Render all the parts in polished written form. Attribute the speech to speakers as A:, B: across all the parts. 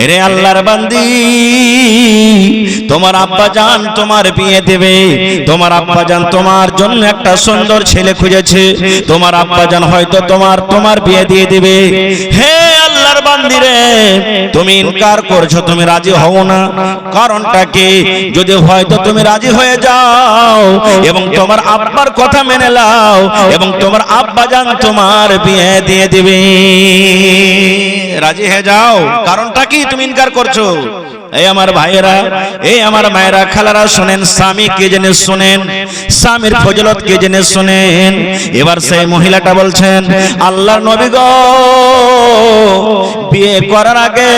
A: রে আল্লাহর বান্দি, তোমার আব্বা জান তোমার বিয়ে দেবে, তোমার আব্বা জান তোমার জন্য একটা সুন্দর ছেলে খুঁজেছে, তোমার আব্বা জান হয়তো তোমার বিয়ে দিয়ে দিবে। হে আল্লাহর বান্দি রে, তুমি ইনকার করছো, তুমি রাজি হও না। কারণটা কি? যদি হয়তো তুমি রাজি হয়ে যাও এবং তোমার আব্বার কথা মেনে নাও এবং তোমার আব্বা জান তোমার বিয়ে দিয়ে দিবে, রাজি হয়ে যাও। কারণটা কি তুমি ইনকার করছো? এই আমার ভাইয়েরা, এই আমার মায়েরা, খালারা শুনেন, স্বামী কে জেনে শুনেন, স্বামীর ফজিলত কে জেনে শুনেন। এবার সেই মহিলাটা বলছেন, আল্লাহর নবী গো, বিয়ে করার আগে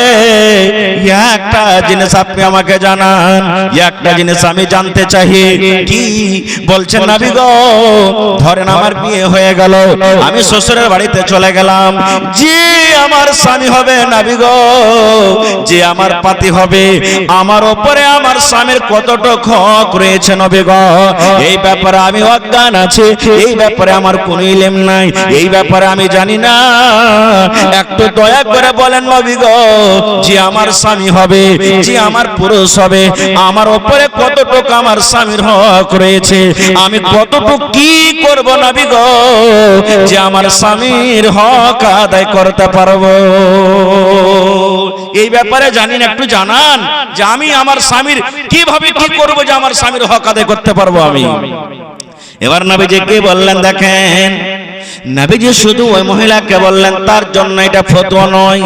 A: একটা জিনিস আপনি আমাকে জানান, একটা জিনিস আমি জানতে চাই। কি বলছেন নবী গো? ধরেন আমার বিয়ে হয়ে গেল, আমি শ্বশুরের বাড়িতে চলে গেলাম, যে আমার স্বামী হবে নবী গো, যে আমার পাতি হবে, আমার উপরে আমার স্বামীর কতটুকু হক রয়েছে নবী গো, এই ব্যাপারে আমি অজ্ঞান আছি, এই ব্যাপারে আমার কোনো ইলম নাই, এই ব্যাপারে আমি জানি না। একটু দয়া করে বলেন নবী গো, যে আমার স্বামী হবে, যে আমার পুরুষ হবে, আমার উপরে কতটুকু আমার স্বামীর হক রয়েছে, আমি কতটুকু কি করব নবী গো, যে আমার স্বামীর হক আদায় করতে পারবো। এই ব্যাপারে জানি না, একটু জানান যে আমি আমার স্বামীর কিভাবে কি করব যে আমার স্বামীর হক আদায় করতে পারবো আমি। এবার নবীজি কি বললেন দেখেন, নবীজি শুধু ওই মহিলাকে বললেন, তার জন্য এটা ফতোয়া নয়,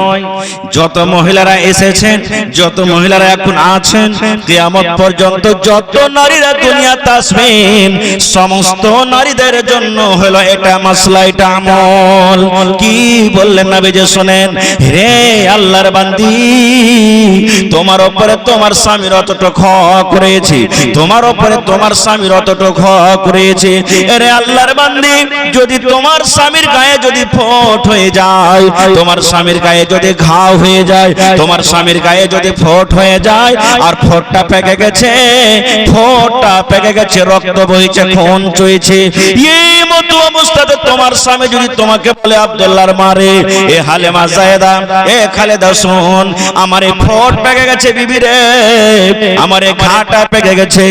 A: যত মহিলারা এসেছেন, যত মহিলারা এখন আছেন, কিয়ামত পর্যন্ত যত নারীরা দুনিয়াতে আসবেন, সমস্ত নারীদের জন্য হলো এটা মাসলা, এটা আমল। কি বললেন নবীজি শুনেন, রে আল্লাহর বান্দি, তোমার উপরে তোমার স্বামীর অতটুকু হক রয়েছে, তোমার উপরে তোমার স্বামীর অতটুকু হক রয়েছে। রে আল্লাহর বান্দি, যদি তোমার স্বামীর গায়ে যদি ফোট হয়ে যায়, তোমার স্বামীর গায়ে যদি ঘাও হয়ে যায়, তোমার স্বামীর গায়ে যদি ফোট হয়ে যায়, আর ফোটটা পেকে গেছে, ফোটটা পেকে গেছে, রক্ত বইছে, খুন চুইছে, এই মতো অবস্থাতে তোমার স্বামী যদি তোমাকে বলে, আব্দুল্লাহর মারে, এ হালেমা জায়েদা, এ খালেদা শুন, আমার এই ফোট পেকে গেছে বিবি রে, আমার এই ঘাটা পেকে গেছে,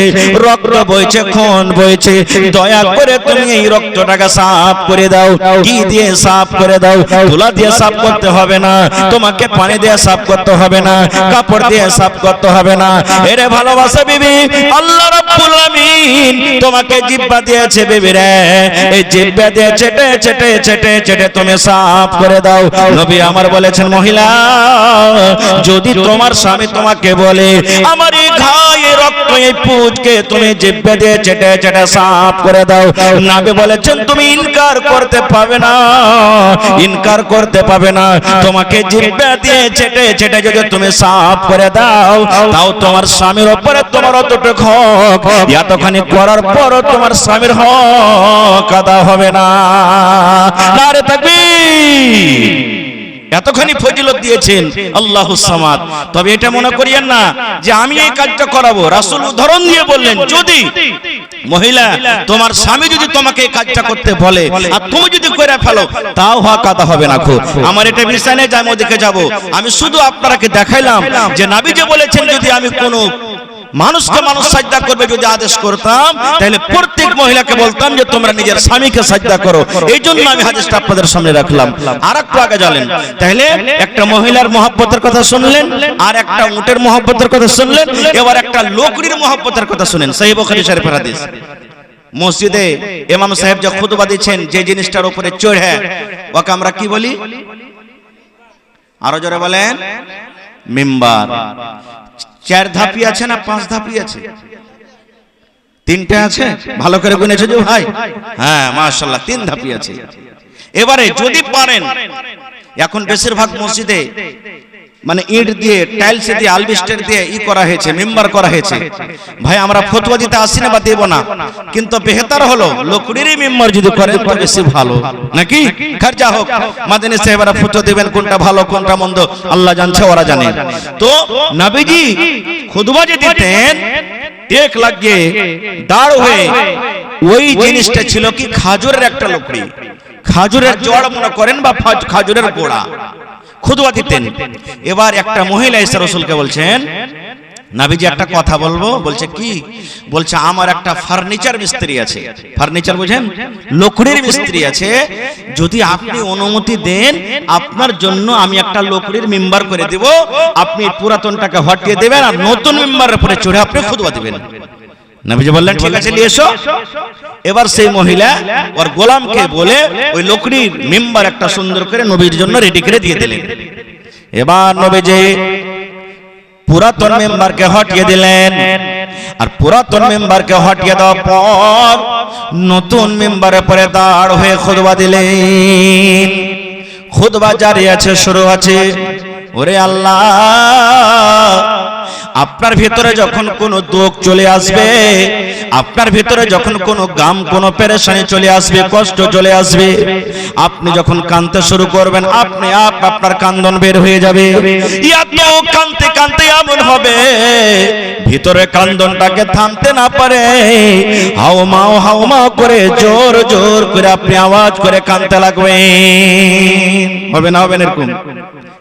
A: রক্ত বইছে, খুন বইছে, দয়া করে তুমি এই রক্তটাকে সাফ করে দাও। কি দিয়ে সাফ করে দাও? তুলা দিয়ে সাফ করতে হবে না, তোমাকে পানি দিয়ে সাফ করতে হবে না, কাপড় দিয়ে সাফ করতে হবে না। এরে ভালোবাসা বিবি, আল্লাহ রাব্বুল আমিন তোমাকে জিহ্বা দিয়েছে বিবি রে, এই জিহ্বা দিয়ে চেটে চেটে চেটে চেটে তুমি সাফ করে দাও। নবী আমার বলেছেন, মহিলা, যদি তোমার স্বামী তোমাকে বলে, আমার এই ঘায়ে রক্ত, এই পুঁজকে তুমি জিহ্বা দিয়ে চেটে চেটে সাফ করে দাও, নবী বলেছেন তুমি ইনকার করতে পাবে না, ইনকার করতে পাবে না। তোমাকে জিহ্বা দিয়ে চেটে চেটে যদি তুমি সাফ করে দাও, তাও তোমার স্বামীর উপরে তোমার অতটুকু হক, এতখানি করার পরও তোমার স্বামীর হক আদা হবে না। নারে তাকবীর! এতখানি ফজিলত দিয়েছেন আল্লাহুস সামাদ। তবে এটা মনে করিয়েন না যে আমি এই কাজটা করাবো। রাসূল উদাহরণ দিয়ে বললেন, যদি মহিলা তোমার স্বামী যদি তোমাকে এই কাজটা করতে বলে আর তুমি যদি করে ফেলো, তাও হক আদা হবে না। খুব আমার এটা বিষয় নেই যে আমি ওদিকে যাবো, আমি শুধু আপনাকে দেখাইলাম যে নবী যে বলেছেন, যদি আমি কোনো মানুষকে মানুষ সাজদা করবে যদি আদেশ করতাম, তাহলে প্রত্যেক মহিলাকে বলতাম যে তোমরা নিজের স্বামীকে সাজদা করো। এই জন্য আমি হাদিসটা আপনাদের সামনে রাখলাম। আর একটু আগে জানেন, তাহলে একটা মহিলার মহব্বতের কথা শুনলেন, আর একটা উটের মহব্বতের কথা শুনলেন, এবার একটা লোকরির মহব্বতের কথা শুনেন। সহিহ বুখারী শরীফের হাদিস। মসজিদে ইমাম সাহেব যে খুতবা দিচ্ছেন, যে জিনিসটার উপরে চড়ে ওকে আমরা কি বলি? আরো জোরে বলেন। মিম্বার। 4 ধাপি আছে না 5 ধাপি আছে? 3টে আছে? ভালো করে গুনেছো যে ভাই? হ্যাঁ মাশাআল্লাহ, 3 ধাপি আছে। এবারে যদি পারেন, এখন বেশিরভাগ মসজিদে মানে ইট দিয়ে, টাইলস দিয়ে, আলবেস্টার দিয়ে করা হয়েছে, মেম্বার করা হয়েছে। ভাই আমরা ফতোয়া দিতে আসি না বা দেব না, কিন্তু বেহতার হলো লকড়িরই মেম্বার যদি করেন তো বেশি ভালো, নাকি? খরচা হোক, মাদানী সাহেবরা ফতোয়া দিবেন কোনটা ভালো কোনটা মন্দ আল্লাহ জানছে, ওরা জানে। তো নবীজি খুতবা যে দিতেন, টেক লাগিয়ে দাঁড় হয়ে, ওই জিনিসটা ছিল কি খাজুরের একটা লকড়ি, খাজুরের জড় মনে করেন বা খাজুরের গোড়া, খুতবা দিতেন। এবার একটা মহিলা এসে রাসূলকে বলছেন, নবীজি একটা কথা বলবো। বলছে কি? বলছে আমার একটা ফার্নিচার মিস্ত্রি আছে। ফার্নিচার বুঝেন? লকড়ির মিস্ত্রি আছে। যদি আপনি অনুমতি দেন আপনার জন্য আমি একটা লকড়ির মিম্বার করে দেব, আপনি পুরাতনটাকে হটিয়ে দেবেন আর নতুন মিম্বারের উপরে চড়ে আপনি খুতবা দিবেন। নবীজি বললেন ঠিক আছে নিয়ে এসো। এবার সেই মহিলা ওর গোলামকে বলে ওই লকড়ির মিম্বার একটা সুন্দর করে নবীর জন্য রেডি করে দিয়ে দিলেন। এবার নবীজি পুরাতন মেম্বারকে হটিয়ে দিলেন, আর পুরাতন মেম্বারকে হটিয়ে দেওয়ার পর নতুন মেম্বারের পরে দাঁড় হয়ে খুতবা দিলেন। খুতবা জারি আছে, শুরু আছে। ওরে আল্লাহ, আপনার ভিতরে যখন কোনো দুঃখ চলে আসবে, আপনার ভিতরে যখন কোনো গাম, কোনো পেরেশানি চলে আসবে, কষ্ট চলে আসবে, আপনি যখন কাঁদতে শুরু করবেন আপনি আপনার কান্দন বের হয়ে যাবে। এত কাঁদতে কাঁদতে এমন হবে ভিতরে কান্দনটাকে থামতে না পারে হাউমাউ করে জোর জোর করে আপনি আওয়াজ করে কাঁদতে লাগবেন। হবে না? হবে না?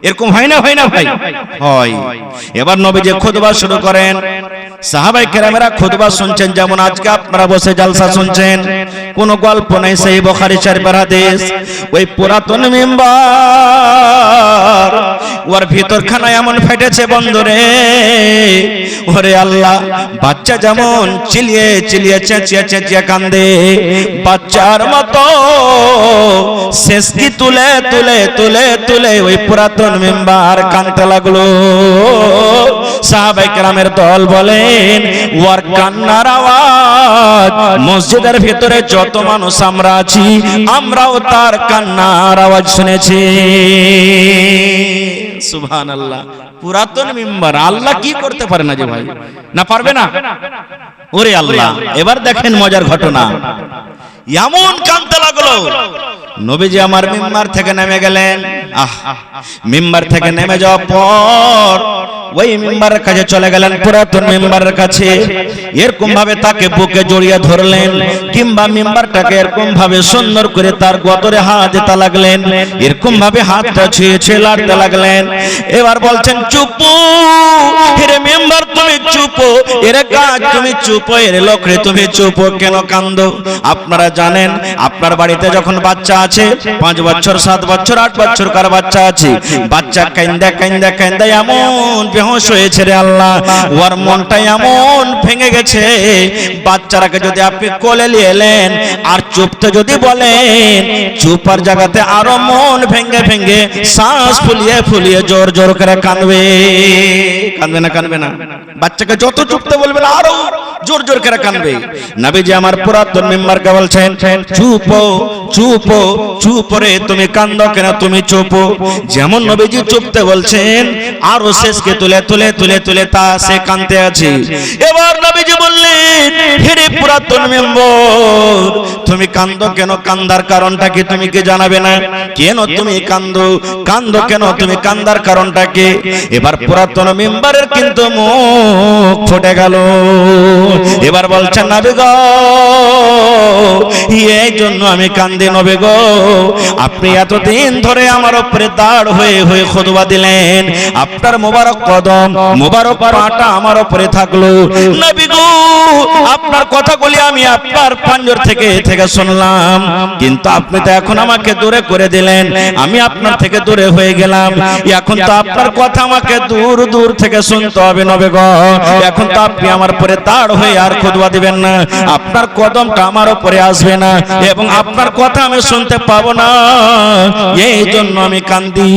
A: এরকম হয় না? হয় না ভাই? হয়। এবার নবীজি খুতবা শুরু করেন। সাহাবায়ে কেরামেরা খুতবা শুনছেন, যেমন আজকে আপনারা বসে জালসা শুনছেন। কোনো গল্প নাই, সেই বুখারী শরীফের হাদিস। ওই পুরাতন মিম্বার ওর ভিতরখানা এমন ফেটেছে বন্ধুরে, ওরে আল্লাহ, বাচ্চা যেমন চিলিয়ে চিলিয়ে চেঁচিয়ে চেঁচিয়ে কান্দে, বাচ্চার মতো শেষকি তুলে তুলে তুলে তুলে ওই পুরাতন মিম্বার কাঁদতে লাগলো। সাহাবায়ে কেরামের দল বলেন, ওর কান্নার আওয়াজ মসজিদের ভিতরে যত মানুষ আমরা আছি আমরাও তার কান্নার আওয়াজ শুনেছি। সুবহানাল্লাহ। পুরাতন মিম্বার আল্লাহ কি করতে পারে না যে ভাই? না পারবে না? ওরে আল্লাহ। এবার দেখেন মজার ঘটনা। এমন কাঁদতে লাগলো, নবীজি আমার মিম্বার থেকে নেমে গেলেন। মিম্বার থেকে নেমে যাওয়ার পর ওই মিম্বারের কাছে চলে গেলেন, পুরাতন মিম্বারের কাছে। এরকম ভাবে তাকে বুকে জড়িয়ে ধরলেন, কিংবা মিম্বারটাকে এরকম ভাবে সুন্দর করে তার গতরে হাত দিতে লাগলেন, এরকম ভাবে হাতটা ছুঁয়ে ছুঁয়ে লাড়তে লাগলেন। এবার বলছেন, চুপো এরে মিম্বার, তুমি চুপো, এরে গাছ তুমি চুপো, এরে লকড়ি তুমি চুপো, কেন কান্দো? আপনারা জানেন আপনার বাড়িতে যখন বাচ্চা আছে, 5 বছর 7 বছর 8 বছর কার বাচ্চা আছে, বাচ্চা কান্দা কান্দা কান্দা এমন বেহুশ হয়েছে রে আল্লাহ, ওর মনটা এমন ভেঙে গেছে, বাচ্চাটাকে যদি আপনি কোলে নিয়ে এলেন আর চুপতে যদি বলেন, চুপার জায়গাতে আরো মন ভেঙে ভেঙে শ্বাস ফুলিয়ে ফুলিয়ে জোর জোর করে কাঁদবে। কাঁদবে না? কাঁদবে না? বাচ্চাকে যত চুপতে বলবেন আরো জোর জোর করে কাঁদবে। নবীজি আমার পুরাতন মিম্বারকে বলছেন, চুপো চুপো চুপ রে, তুমি কান্দো কেন? তুমি চুপো। যেমন নবীজি চুপতে বলছেন আরো শেষকে তুলে তুলে তুলে তুলে তা সে কাঁদতে আছে। এবার নবীজি বললেন, হে পুরাতন মিম্বার, তুমি কান্দো কেন? কান্দার কারণটা কি তুমি কি জানাবে না? কেন তুমি কান্দো? কান্দো কেন? তুমি কান্দার কারণটা কি? এবার পুরাতন মিম্বারের কিন্তু মুখ ফুটে গেল। এবার বলছেন, নবী গো, এই জন্য আমি কান্দি। নবী গো, আপনি এতদিন ধরে আমার উপরে দাঁড় হয়ে হয়ে খুতবা দিলেন, আপনার মোবারক কদম মোবারক পাটা আমার উপরে থাকলো। নবী গো, আপনার কথাগুলি আমি আপনার পাঞ্জর থেকে থেকে শুনলাম, কিন্তু আপনি তো এখন আমাকে দূরে করে দিলেন, আমি আপনার থেকে দূরে হয়ে গেলাম। এখন তো আপনার কথা আমাকে দূর দূর থেকে শুনতে হবে। নবী গো, এখন তো আপনি আমার উপরে দাঁড় হয়ে আর খুতবা দিবেন না, আপনার কদমটা আমার উপরে আসবে না, এবং আপনার কথা আমি শুনতে পাবো না, এই জন্য আমি কান্দি।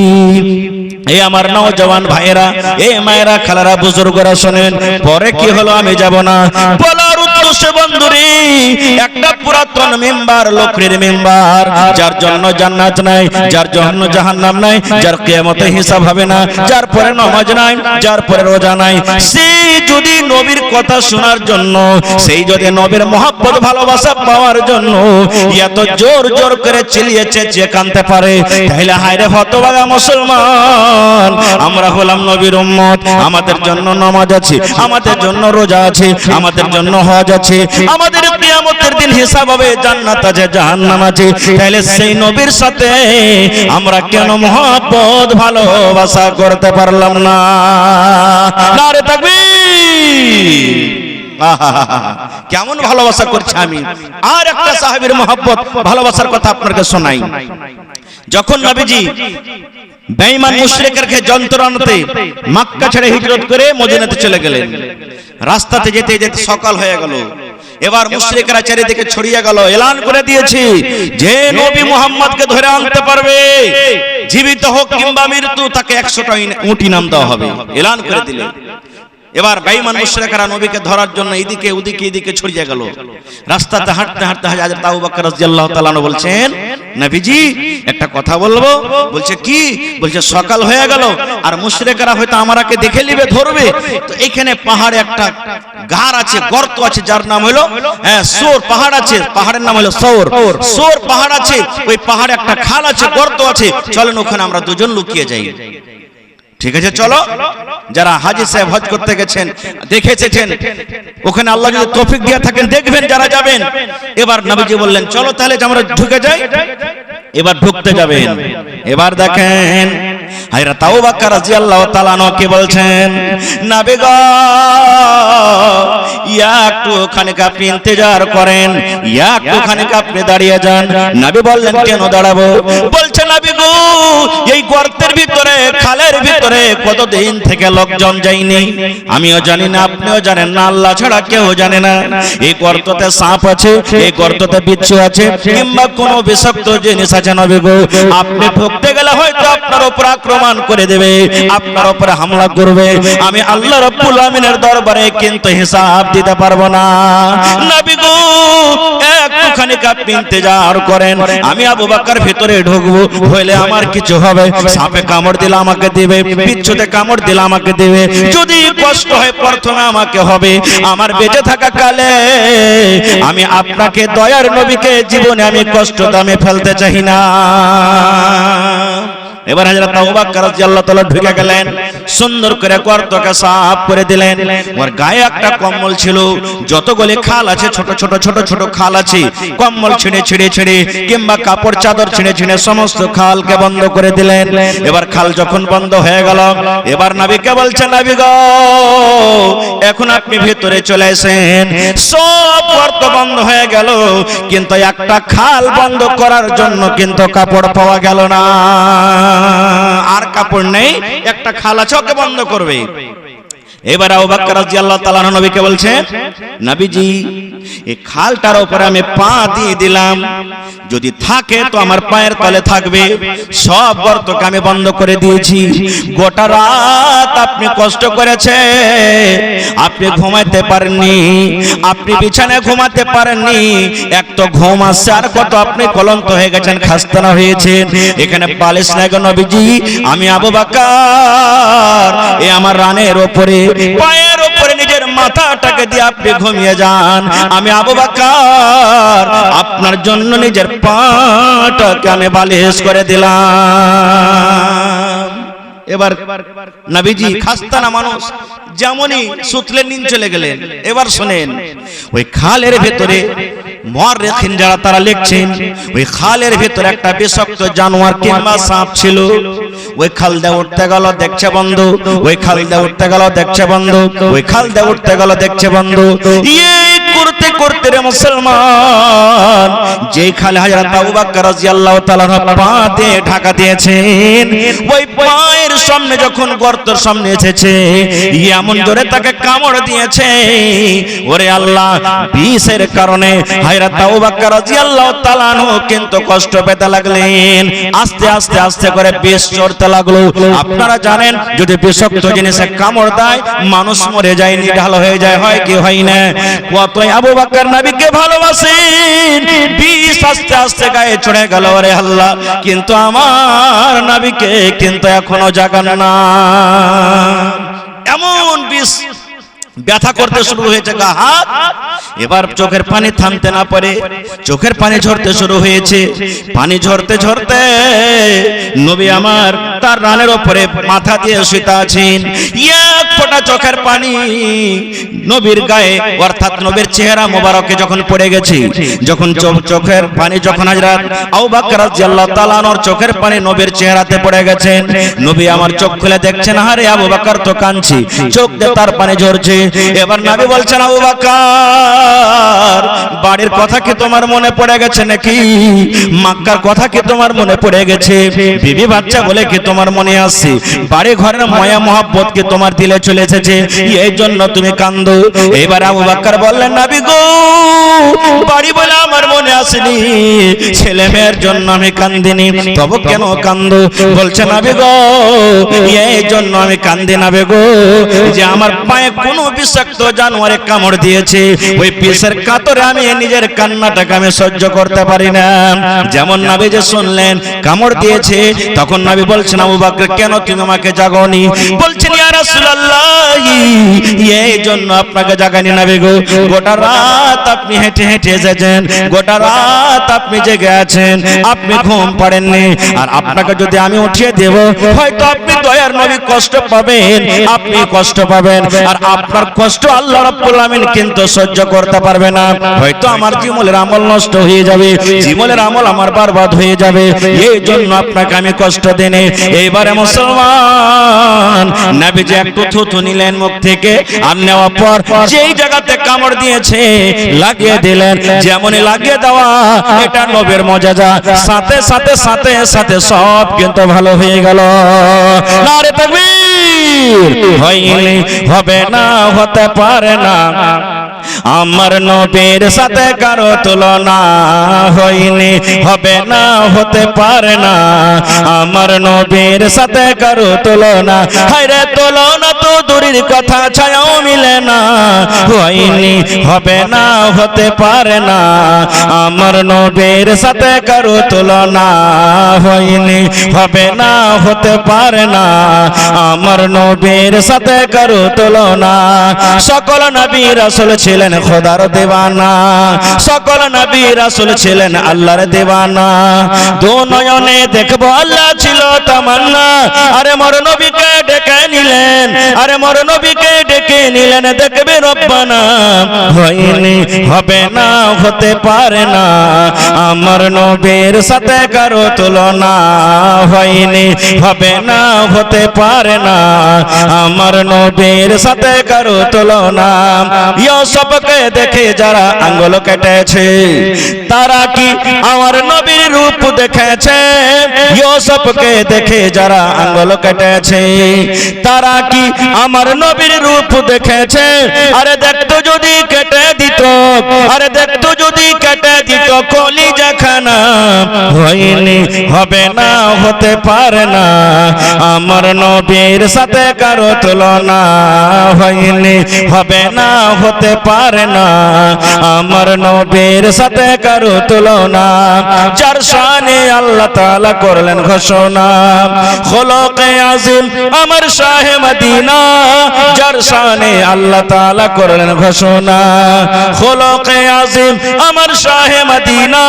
A: এই আমার নওজওয়ান ভাইয়েরা, এই মায়েরা, খালারা, বুজুর্গরা শোনেন, পরে কি হলো আমি যাব না বলার উদ্দেশ্যে বন্ধুরি, একটা পুরাতন মিম্বার, লকড়ির মিম্বার, যার জন্য জান্নাত নাই, যার জন্য জাহান্নাম নাই, যার কিয়ামতে হিসাব হবে না, যার পরে নামাজ নাই, যার পরে রোজা নাই, সেই যদি নবীর কথা শোনার জন্য, সেই যদি নবীর মহব্বত ভালোবাসা পাওয়ার জন্য এত জোর জোর করে চিল্লিয়ে চেঁচিয়ে কাঁদতে পারে, তাহলে হায়রে হতভাগা মুসলমান, আমরা হলাম নবীর উম্মত, আমাদের জন্য নামাজ আছে, আমাদের জন্য রোজা আছে, আমাদের জন্য হজ আছে, আছে, আমাদের কিয়ামতের দিন হিসাব হবে, জান্নাত আছে জাহান্নাম আছে, তাহলে সেই নবীর সাথে আমরা কেন মহব্বত ভালোবাসা করতে পারলাম না? নারে তাকবীর! কেমন ভালোবাসা করছে আমি। আর একটা সাহাবীর মহব্বত ভালোবাসার কথা আপনাকে শোনাই। যখন নবীজি বেঈমান মুশরিকদেরকে যন্ত্রণাতে মক্কা ছেড়ে হিজরত করে মদিনাতে চলে গেলেন, রাস্তাতে যেতে যেতে সকাল হয়ে গেল। এবার মুশরিকরা চারিদিকে ছড়িয়ে গেল, এলান করে দিয়েছে যে নবী মুহাম্মদকে ধরে আনতে পারবে, জীবিত হোক কিংবা মৃত্যু, তাকে 100টা উট ইনাম দেওয়া হবে, এলান করে দিলেন। এবার বেঈমান মুশরিকরা নবীকে ধরার জন্য এদিকে ওদিকে এদিকে ছড়িয়ে গেল। রাস্তাতে হাঁটতে হাঁটতে হযরত আবু বকর রাদিয়াল্লাহু তাআলা আনহু বলছেন, নবীজি একটা কথা বলবো। বলছে কি? বলছে সকাল হয়ে গেল আর মুশরিকরা হয়তো আমাকে দেখে নেবে, ধরবে, তো এখানে পাহাড়ে একটা গার আছে, গর্ত আছে, যার নাম হলো সৌর পাহাড় আছে, পাহাড়ের নাম হলো সৌর। সৌর পাহাড় আছে, ওই পাহাড়ে একটা খাল আছে, গর্ত আছে, চলেন ওখানে আমরা দুজন লুকিয়ে যাই। ঠিক আছে চলো। যারা হাজী সাহেব হজ করতে গেছেন দেখেছেন, ওখানে আল্লাহ যদি তৌফিক দিয়ে থাকেন দেখবেন যারা যাবেন। এবার নবীজি বললেন চলো তাহলে আমরা ঢুকে যাই। এবার ঢুকতে যাবেন। এবার দেখেন হযরত আবু বকর রাদিয়াল্লাহু তাআলা আনহু কি বলছেন, নবী গো একটুখানি আপনি ইন্তজার করেন, একটুখানি আপনি দাঁড়িয়ে যান। নবী বললেন কেন দাঁড়াবো? বলছে নবী গো এই গর্তের ভিতরে, খালের ভিতরে কতদিন থেকে লোকজন যায়নি, আমিও জানি না, আপনিও জানেন না, আল্লাহ ছাড়া কেউ জানে না। এই গর্ততে সাপ আছে, এই গর্ততে বিচ্ছু আছে, কিংবা কোনো বিষাক্ত জিনিস আছে। নবী গো আপনি ঢুকতে গেলে হয়তো আপনার উপর আক্রমণ করে দেবে, আপনার উপরে হামলা করবে, আমি আল্লাহ রাব্বুল আমিনের দরবারে কিন্তু হিসাব দিতে পারবো না। নবী গো একটুখানি আপনি ইন্তজার করেন, আমি আবু বকর ভিতরে ঢুকবো, হইলে আমার কিছু হবে, সাপে কামড় দিলে আমাকে দিবে, বিচ্ছুতে কামড় দিলে আমাকে দিবে, যদি কষ্ট হয় প্রথমে আমাকে হবে, আমার বেঁচে থাকা কালে আমি আপনাকে দয়ার নবীকে জীবনে আমি কষ্ট দামে ফেলতে চাই না। এবার হযরত আবু বকর রাদিয়াল্লাহু তাআলা ঢুকে গেলেন, সুন্দর করে গর্তকে সাফ করে দিলেন। ওর গায়ে একটা কম্বল ছিল, যতগুলি খাল আছে ছোট ছোট ছোট ছোট খাল আছে, কম্বল ছিঁড়ে ছিঁড়ে ছিঁড়ে কিংবা কাপড় চাদর ছিঁড়ে ছিঁড়ে সমস্ত খালকে বন্ধ করে দিলেন। এবার খাল যখন বন্ধ হয়ে গেল, এবার নবীকে বলছেন নবী গো এখন আপনি ভিতরে চলে আসেন। সব গর্ত বন্ধ হয়ে গেল, কিন্তু একটা খাল বন্ধ করার জন্য কিন্তু কাপড় পাওয়া গেল না। আর কাপড় নেই, একটা খাল আছে, ওকে বন্ধ করবে। এবার আবু বকর রাদিয়াল্লাহু তাআলা নবীকে বলছেন নবীজি এই খালটার উপরে আমি পা দিয়ে দিলাম, যদি থাকে তো আমার পায়ের তলে থাকবে, সব গর্তকে আমি বন্ধ করে দিয়েছি। গোটা রাত আপনি কষ্ট করেছেন, আপনি ঘুমাতে পারেননি, আপনি বিছানায় ঘুমাতে পারেননি, এক তো ঘুম আসছে, আর কত আপনি ক্লান্ত হয়ে গেছেন, খাস্তানা হয়েছেন, এখানে বালিশ নাই গো নবীজি। আমি আবু বকর এই আমার রানের উপরে, পায়ের উপরে নিজের মাথাটাকে দিয়ে আপনি ঘুমিয়ে যান, আমি আবু বকর আপনার জন্য নিজের পাটাকে আমি বালিশ করে দিলাম। এবার নবীজি খাস্তানা মানুষ, যেমনই সুতলেন নিন চলে গেলেন। এবার শুনেন ওই খালের ভেতরে মুআররিখিন যারা তারা লিখছেন, ওই খালের ভেতরে একটা বিষাক্ত জানোয়ার কিংবা সাপ ছিল। ওই খাল দিয়ে উঠতে গেল দেখছে বন্ধ, ওই খাল দিয়ে উঠতে গেল দেখছে বন্ধ, ওই খাল দিয়ে উঠতে গেল দেখছে বন্ধ। করতে করতে রে মুসলমান, যে খালে হযরত আবু বকর রাদিয়াল্লাহু তাআলা পা দিয়ে ঢাকা দিয়েছেন, ওই পায়ের সামনে যখন গর্তের সামনে এসেছে, এমন জোরে তাকে কামড় দিয়েছে, ওরে আল্লাহ, বিষের কারণে হযরত আবু বকর রাদিয়াল্লাহু তাআলা কিন্তু কষ্ট পেতে লাগলেন। আস্তে আস্তে আস্তে করে বিষ চড়তে লাগলো। আপনারা জানেন যদি বিষাক্ত জিনিসে কামড় দেয় মানুষ মরে যায়, নিঢাল হয়ে যায়, হয় কি হয় না। কত আবু বকর নবীকে ভালোবাসেন, বিষ আস্তে আস্তে গায়ে চড়ে গেল, ওরে আল্লাহ, কিন্তু আমার নবীকে কিন্তু এখনো জাগান না। এমন বিষ ব্যথা করতে শুরু হয়েছে গা হাত। এবার চোখের পানি থামতে না পারে, চোখের পানি ঝরতে শুরু হয়েছে। পানি ঝরতে ঝরতে নবী আমার তার রানের উপরে মাথা দিয়ে শুয়ে আছেন, এক ফোঁটা না চোখের পানি নবীর গায়ে অর্থাৎ নবীর চেহারা মোবারকে যখন পড়ে গেছে, যখন চোখের পানি যখন হযরত আবু বকর রাদিয়াল্লাহু তাআলা আনহুর চোখের পানি নবীর চেহারাতে পড়ে গেছে, নবী আমার চোখ খুলে দেখছেন আরে আবু বকর তো কাঁদছে, চোখ দিয়ে তার পানি ঝরছে। এবার নবী বলছেন আবু বকর বাড়ির কথা কি তোমার মনে পড়ে গেছে নাকি? মক্কার কথা কি তোমার মনে পড়ে গেছে? বিবি বাচ্চা বলে কি তোমার মনে আসছে? বাড়ি ঘরের মায়া মহব্বত কি তোমার দিলে চলে এসেছে, এই জন্য তুমি কাঁদো? এবার আবু বকর বললেন নবী গো বাড়ি বলে আমার মনে আসেনি, ছেলে মেয়ের জন্য আমি কান্দিনি, তবে কেন কান্দো? বলছে নবী গো এই জন্য আমি কান্দি নবী গো যে আমার পায়ে কোনো বিষাক্ত জানোয়ারে কামড় দিয়েছে, ওই বিষের কাতরে আমি নিজের কান্নাটাকে আমি সহ্য করতে পারি না। যেমন নবী যে শুনলেন কামড় দিয়েছে, তখন নবী বলছেন আবু বকর কেন তুমি আমাকে জাগাওনি? বলছেন ইয়া রাসূলুল্লাহ এই জন্য আপনাকে জাগানি নবী গো, গোটা রাত আপনি হেঁটে হেঁটে এসেছেন, গোটা রাত আপনি জেগে আছেন, আপনি ঘুম পাড়েননি, আর আপনাকে যদি আমি উঠিয়ে দেব হয়তো আপনি দয়ার নবী কষ্ট পাবেন, আপনি কষ্ট পাবেন, আর আপনার কষ্ট আল্লাহ রাব্বুল আমিন কিন্তু সহ্য করতে পারবে না, হয়তো আমার জীবনের আমল নষ্ট হয়ে যাবে, জীবনের আমল আমার বরবাদ হয়ে যাবে, এই জন্য আপনাকে আমি কষ্ট দেনে। এইবারে মুসলমান নবীজি একটু থুথু নিলেন মুখ থেকে, আর নেওয়ার পর যেই জায়গাতে কামড় দিয়েছে লাগিয়ে দিলেন, যেমনই লাগিয়ে দেওয়া এটা নবীর মুজিজা, সাথে সাথে সাথে সাথে সব কিন্তু ভালো হয়ে গেল। নারে তাকবীর! হয়নি, হবে না, হতে পারে না, আমার নবীর সাথে কারো তুলনা, হয়নি, হবে না, হতে পারে না, আমার নবীর সাথে কারো তুলনা, হায়রে তুলনা তো দূরের কথা ছায়াও মিলে না, হয়নি, হবে না, হতে পারে না, আমার নবীর সাথে কারো তুলনা, হয়নি, হবে না, হতে পারে না, আমার নবীর সাথে কারো তুলনা। সকল নবী রাসূল ছিলেন খোদার দেওয়ানা, সকল নবী রাসূল ছিলেন আল্লাহর দেওয়ানা, দু নয়নে দেখবো আল্লাহ ছিল তামান্না, আরে মোর নবীকে ডেকে নিলেন, আরে মোর নবীকে ডেকে নিলেন দেখবে রব্বানা, হয়নি, হবে না, হতে পারে না, আমার নবীর সাথে কারো তুলনা, হয়নি, হবে না, হতে পারে না, আমার নবীর সাথে কারো তুলনা। ইউসুফকে দেখে যারা আঙ্গুল কেটেছে তারা কি আমার নবীর রূপ দেখেছে? ইউসুফকে দেখে যারা আঙ্গুল কেটেছে তারা কি আমার নবীর রূপ দেখেছে? আরে দেখতো যদি কেটে দিত, আরে দেখতো যদি কেটে দিত কলিজা খানা, হয়নি, হবে না, হতে পারে না, আমার নবীর সাথে কারো তুলনা, হয়নি, হবে না, হতে পারে না, আমার নবীর সাথে কারো তুলনা। যার শানে আল্লাহ তাআলা করলেন ঘোষণা, খোলকে আজিম আমার শাহে মদিনা, যার শানে আল্লাহ তাআলা করলেন ঘোষণা, খোলকে আজিম আমার শাহে মদিনা,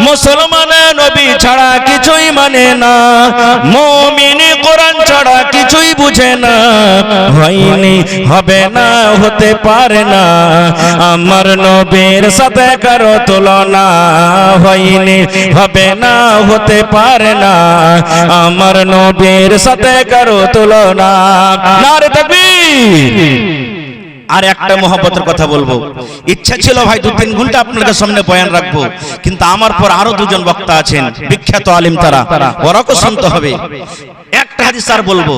A: মুসলমান নবী ছাড়া কিছুই মানে না, মুমিন কোরআন ছাড়া কিছুই বুঝে না, হয়নি, হবে না, হতে পারে না, আমার নবীর সাথে কারো তুলনা, হয়নি, হবে না, হতে পারে না, আমার নবীর সাথে কারো তুলনা। নারে তাকবীর! আর একটা মহব্বতের কথা বলবো, ইচ্ছা ছিল ভাই 2-3 ঘন্টা আপনাদের সামনে বয়ান রাখবো, কিন্তু আমার পর আরো দুজন বক্তা আছেন বিখ্যাত আলেম, তারা ওরাও শুনতে হবে। একটা হাদিস আর বলবো,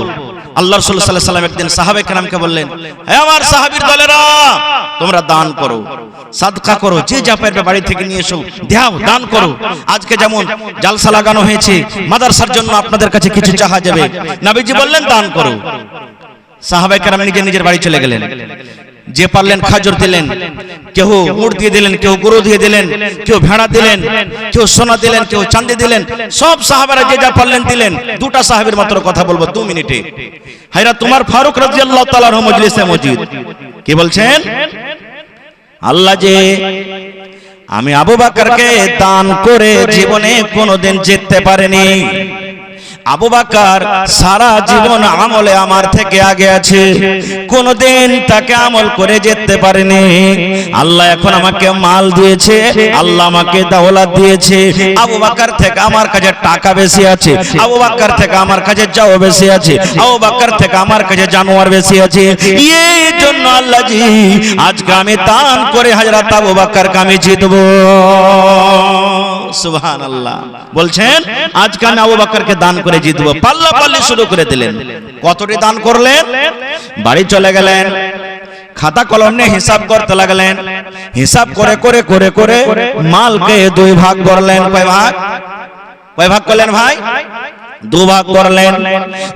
A: আল্লাহ রাসূল সাল্লাল্লাহু আলাইহি ওয়াসাল্লাম একদিন সাহাবায়ে কেরামকে বললেন, হে আমার সাহাবীর দলেরা তোমরা দান করো, সাদকা করো, যে যা পারবে বাড়ি থেকে নিয়ে এসো, দাও, দান করো। আজকে যেমন জালসা লাগানো হয়েছে, মাদ্রাসার জন্য আপনাদের কাছে কিছু চাওয়া যাবে, নবীজি বললেন দান করো। সাহাবায়ে কেরাম নিজের বাড়ি চলে গেলেন, যে পারলেন খাজর দিলেন, কেউ উট দিয়ে দিলেন, কেউ গরু দিয়ে দিলেন, কেউ ভেড়া দিলেন, কেউ সোনা দিলেন, কেউ চাঁদি দিলেন, সব সাহাবারা যে যা পারলেন দিলেন। দুটা সাহাবীর মাত্র কথা বলবো 2 মিনিটে। হায়রা তোমার ফারুক রাদিয়াল্লাহু তাআলা আনহু মজলিসে মজুদ, কি বলছেন? আল্লাহ যে আমি আবু বকরকে দান করে জীবনে কোনোদিন জিততে পারেনি, আবু বকর সারা জীবন আমলে আমার থেকে আগে আছে, কোনদিন তাকে আমল করে যেতে পারেনি। আল্লাহ এখন আমাকে মাল দিয়েছে, আল্লাহ আমাকে দৌলত দিয়েছে, আবু বকর থেকে আমার কাছে টাকা বেশি আছে, আবু বকর থেকে আমার কাছে যাও বেশি আছে, আবু বকর থেকে আমার কাছে জানোয়ার বেশি আছে। এই জন্য আল্লাহ জি আজকে আমি দান করে হযরত আবু বকরকে আমি জিতবো। সুবহানাল্লাহ। বলছেন আজকে আমি আবু বকরকে দান করে জিতবো। পাল্লা পাল্লি শুরু করে দিলেন। কতটি দান করলেন? বাড়ি চলে গেলেন, খাতা কলম নিয়ে হিসাব করতে লাগলেন। হিসাব করে করে করে করে মালকে দুই ভাগ করলেন। কয় ভাগ? কয় ভাগ করলেন ভাই? দু ভাগ করলেন।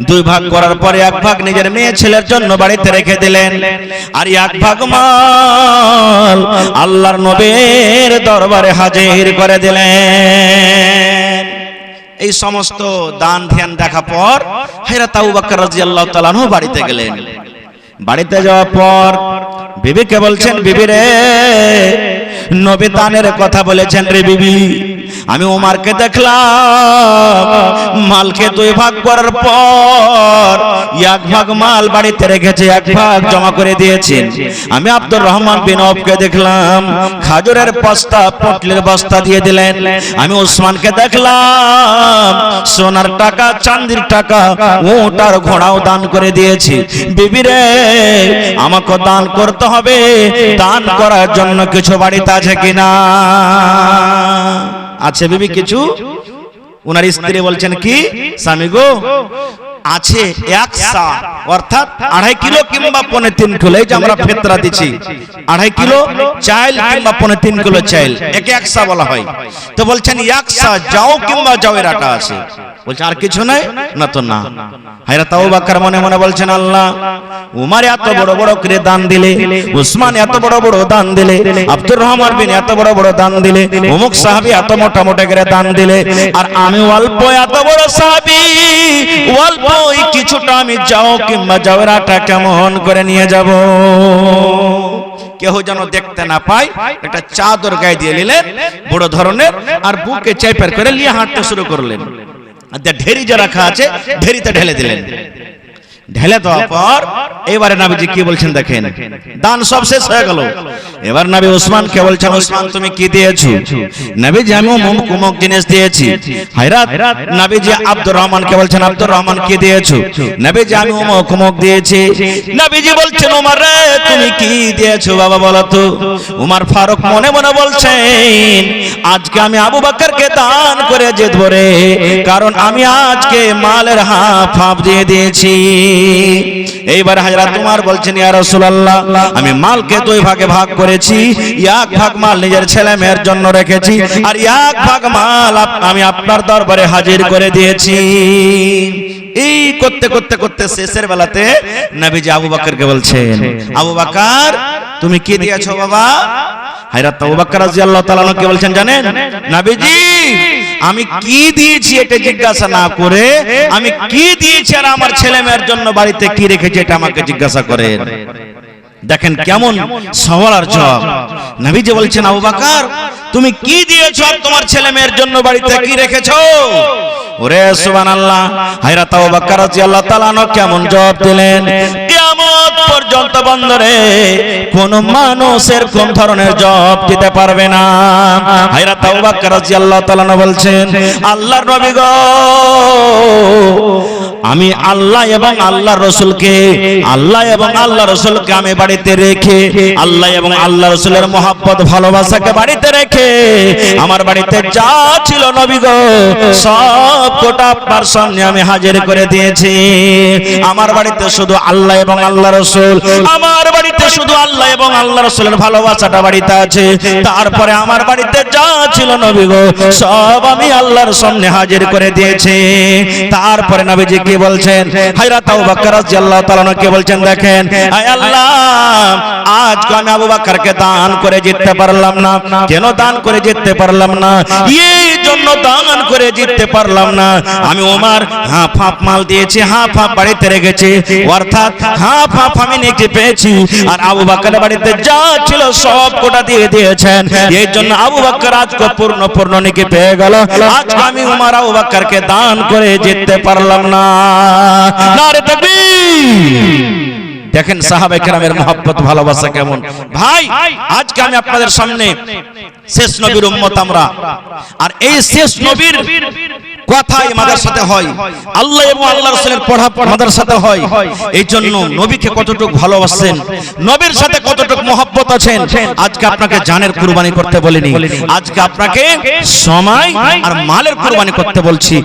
A: দুই ভাগ করার পরে এক ভাগ নিজের মেয়ে ছেলের জন্য বাড়িতে রেখে দিলেন, আর এক ভাগ মাল আল্লাহর নবীর দরবারে হাজির করে দিলেন। এই সমস্ত দান ধ্যান দেখা পর হযরত আবু বকর রাদিয়াল্লাহু তাআলা আনহু বাড়িতে গেলেন। বাড়িতে যাওয়ার পর বিবিকে বলছেন, বিবি রে, নবী দানের কথা বলেছেন রে বিবি। আমি ওমরকে দেখলাম মালকে দুই ভাগ করার পর এক ভাগ মাল বাড়িতে রেখেছে, এক ভাগ জমা করে দিয়েছেন। আমি আব্দুর রহমান বিন আওফকে দেখলাম খাজুরের বস্তা, পটলের বস্তা দিয়ে দিলেন। আমি ওসমানকে দেখলাম সোনার টাকা, চাঁদির টাকা, উট আর ঘোড়াও দান করে দিয়েছি। বিবি রে, আমাকে দান করতে হবে, দান করার জন্য কিছু বাড়িতে আছে কিনা? আছে বিবি কিছু? ওনার স্ত্রী বলছেন কি? স্বামী গো, আছে এক সা, অর্থাৎ 2.5 কিলো কিংবা 3.25 কিলো। এই যে আমরা ফিতরা দিচ্ছি 2.5 কিলো চাল কিংবা 3.25 কিলো চাল, একে এক সা বলা হয়। তো বলছেন এক সা যাও কিংবা যাওয়ের আটা আছে। বলছে আর কিছু নাই? না তো না। হযরত আবু বকর মনে মনে বলছেন, আল্লাহ, উমর এত বড় বড় করে দান দিলে, উসমান এত বড় বড় দান দিলে, আব্দুর রহমান বিন এত বড় বড় দান দিলে, অমুক সাহাবী এত মোটা মোটা করে দান দিলে, আর আমি অল্প এত বড় সাহাবী, অল্প ওই কিছুটা আমি যাও কিংবা যাওয়ের আটা কেমন করে নিয়ে যাব? কেউ যেন দেখতে না পায় একটা চাদর গায়ে দিয়ে নিলেন বড় ধরনের, আর বুকে চেপে করে নিয়ে হাঁটতে শুরু করলেন। ঢেরি যা রাখা আছে ঢেরিতে ঢেলে দিলেন। ঢেলে দেওয়ার পর এবারে নবীজি কি বলছেন দেখেন, দান সব শেষ হয়ে গেল। এবার নবী ওসমানকে বলছেন, ওসমান তুমি কি দিয়েছো? নবীজি আমি অমুক জিনিস দিয়েছি। হযরত নবীজি আব্দুর রহমানকে বলছেন, আব্দুর রহমান কি দিয়েছো? নবীজি আমি অমুক দিয়েছি। নবীজি বলছেন, ওমর রে তুমি কি দিয়েছো বাবা বলো তো? ওমর ফারুক মনে মনে বলছেন, আজকে আমি আবু বকরকে দান করে জিতবো রে, কারণ আমি আজকে মালের হাফ দিয়ে দিয়েছি। এইবার হযরত উমর বলছেন, ইয়া রাসূলুল্লাহ, আমি মালকে দুই ভাগে ভাগ করেছি, এক ভাগ মাল নিজের ছেলে মেয়ের জন্য রেখেছি, আর এক ভাগ মাল আমি আপনার দরবারে হাজির করে দিয়েছি। এই করতে করতে করতে শেষের বেলাতে নবীজি আবু বকরকে বলছেন, আবু বকর তুমি কি দিয়েছো বাবা? হযরত আবু বকর রাদিয়াল্লাহু তাআলা কে বলছেন জানেন, নবীজি আমি কি দিয়েছি এটা জিজ্ঞাসা না করে আমি কি দিয়েছি আর আমার ছেলে মেয়ের জন্য বাড়িতে কি রেখেছি এটা আমাকে জিজ্ঞাসা করেন। দেখেন কেমন সওয়াল আর জবাব। নবীজি বলছেন, আবু বকর তুমি কি দিয়েছো আর তোমার ছেলে মেয়ের জন্য বাড়িতে কি রেখেছো? ওরে সুবহানাল্লাহ, হযরত আবু বকর রাদিয়াল্লাহু তাআলা কেমন জবাব দিলেন, কিয়ামত পর্যন্ত বন্দরে কোন মানুষের কোন ধরনের জবাব দিতে পারবে না। হযরত আবু বকর রাদিয়াল্লাহু তাআলা বলছেন, আল্লাহর নবী গো, আমি আল্লাহ এবং আল্লাহর রাসূলকে আমি বাড়িতে রেখে, আল্লাহ এবং আল্লাহ রাসূলের মহব্বত ভালোবাসাকে বাড়িতে রেখে আমার বাড়িতে যা ছিল নবী গো সব কোটা আপনার সামনে আমি হাজির করে দিয়েছি। আমার বাড়িতে শুধু আল্লাহ এবং আল্লাহ রাসূল, আমার বাড়িতে শুধু আল্লাহ এবং আল্লাহ রাসূলের ভালোবাসাটা বাড়িতে আছে। তারপরে আমার বাড়িতে যা ছিল নবী গো সব আমি আল্লাহর সামনে হাজির করে দিয়েছি। তারপরে নবীজি কি বলছেন, হযরত আবু বকর রাদিয়াল্লাহু তাআলা কে বলছেন, দেখেন আয় আল্লাহ, আজকে আমি আবু বকরকে দান করে জিততে পারলাম না। কেন দান করে জিততে পারলাম না? এই জন্য দান করে জিততে পারলাম না, আমি ওমর হাফ মাল দিয়েছি, হাফ বাড়িতে রেখেছি, অর্থাৎ হাফ আমি নিজে পেয়েছি। আর আবু বকরের বাড়িতে যা ছিল সব কোটা দিয়ে দিয়েছেন। এই জন্য আবু বকর আজকে পূর্ণ নেকি পেয়ে গেল। আজকে আমি উমর আবু বকরকে দান করে জিততে পারলাম না। নারে তাকবীর। দেখেন সাহাবায়ে কেরামের মহব্বত ভালোবাসা কেমন। ভাই আজকে আমি আপনাদের সামনে শেষ নবীর উম্মত আমরা, আর এই শেষ নবীর কথাই আমাদের সাথে হয়, আল্লাহ এবং আল্লাহর রাসূলের পড়া আমাদের সাথে হয়। এই জন্য নবীকে কতটুকু ভালোবাসেন, নবীর সাথে কতটুকু মহব্বত আছেন, আজকে আপনাকে জানের কুরবানি করতে বলিনি, আজকে আপনাকে সময় আর মালের কুরবানি করতে বলছি।